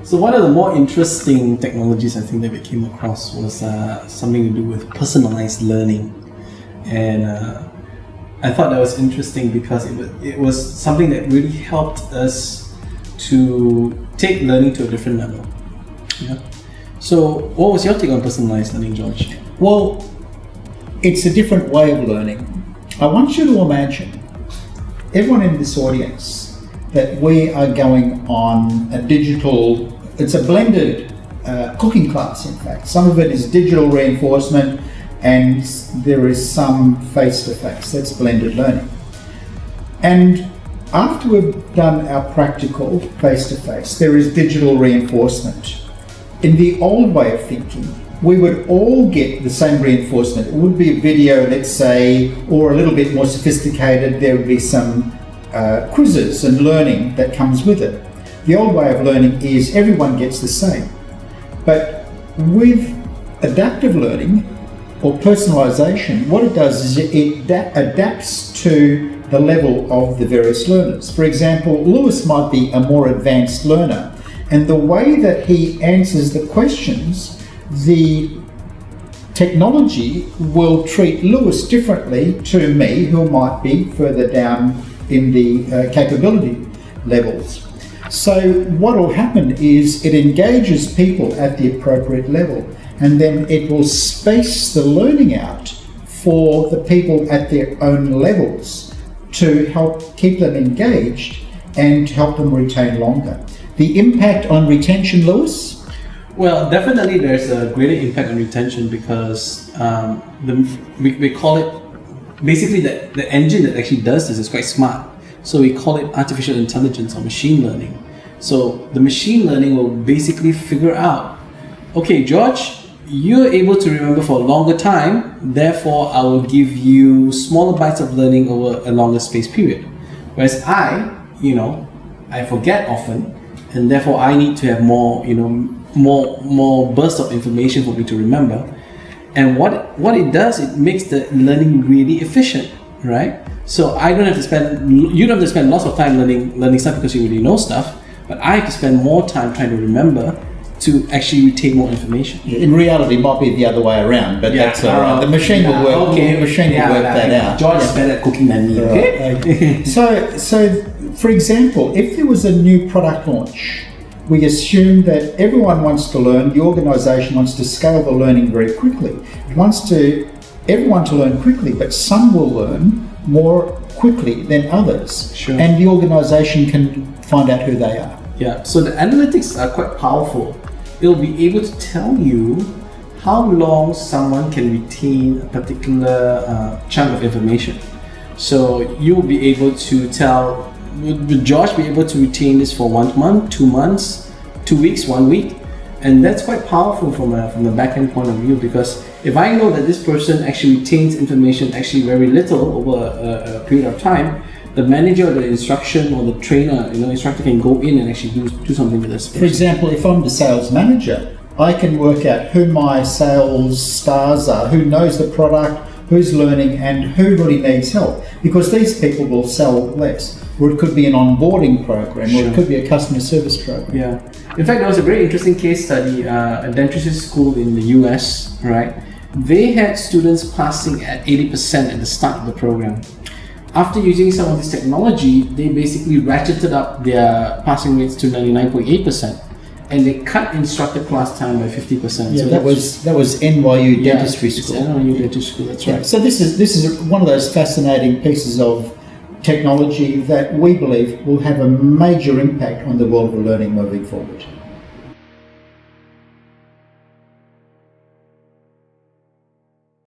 So one of the more interesting technologies I think that we came across was something to do with personalized learning, and I thought that was interesting because it was something that really helped us to take learning to a different level. Yeah. So what was your take on personalized learning, George? Well, it's a different way of learning. I want you to imagine, everyone in this audience, that we are going on a digital, it's a blended cooking class, in fact. Some of it is digital reinforcement and there is some face-to-face. That's blended learning. And after we've done our practical face-to-face, there is digital reinforcement. In the old way of thinking, we would all get the same reinforcement. It would be a video, let's say, or a little bit more sophisticated. There would be some quizzes and learning that comes with it. The old way of learning is everyone gets the same. But with adaptive learning or personalization, what it does is it adapts to the level of the various learners. For example, Lewis might be a more advanced learner, and the way that he answers the questions, the technology will treat Lewis differently to me, who might be further down in the capability levels. So what will happen is it engages people at the appropriate level, and then it will space the learning out for the people at their own levels to help keep them engaged and help them retain longer. The impact on retention, Lewis? Well, definitely there's a greater impact on retention because we call it, basically the engine that actually does this is quite smart. So we call it artificial intelligence or machine learning. So the machine learning will basically figure out, okay, George, you're able to remember for a longer time, therefore I will give you smaller bites of learning over a longer space period. Whereas I forget often, and therefore I need to have more bursts of information for me to remember. And what it does, it makes the learning really efficient, right? So you don't have to spend lots of time learning stuff because you already know stuff, but I have to spend more time trying to remember to actually retain more information. In reality, it might be the other way around, but that's all right. The machine will work. Okay. The machine will work that out. George is better at cooking than me. Okay. So, for example, if there was a new product launch, we assume that everyone wants to learn. The organisation wants to scale the learning very quickly. It wants everyone to learn quickly, but some will learn more quickly than others. Sure. And the organisation can find out who they are. Yeah, so the analytics are quite powerful. It'll be able to tell you how long someone can retain a particular chunk of information. So you'll be able to tell, would Josh be able to retain this for 1 month, 2 months, 2 weeks, 1 week? And that's quite powerful from the back-end point of view, because if I know that this person actually retains information actually very little over a period of time, the manager or the instruction or the trainer, instructor can go in and actually do something with this person. For example, if I'm the sales manager, I can work out who my sales stars are, who knows the product, who's learning, and who really needs help. Because these people will sell less. Or it could be an onboarding program, Sure. or it could be a customer service program. Yeah. In fact, there was a very interesting case study, a dentistry school in the US, right? They had students passing at 80% at the start of the program. After using some of this technology, they basically ratcheted up their passing rates to 99.8%, and they cut instructor class time by 50%. Yeah, so that was NYU Dentistry School. It's NYU Dentistry School, that's right. So this is one of those fascinating pieces of technology that we believe will have a major impact on the world of learning moving forward.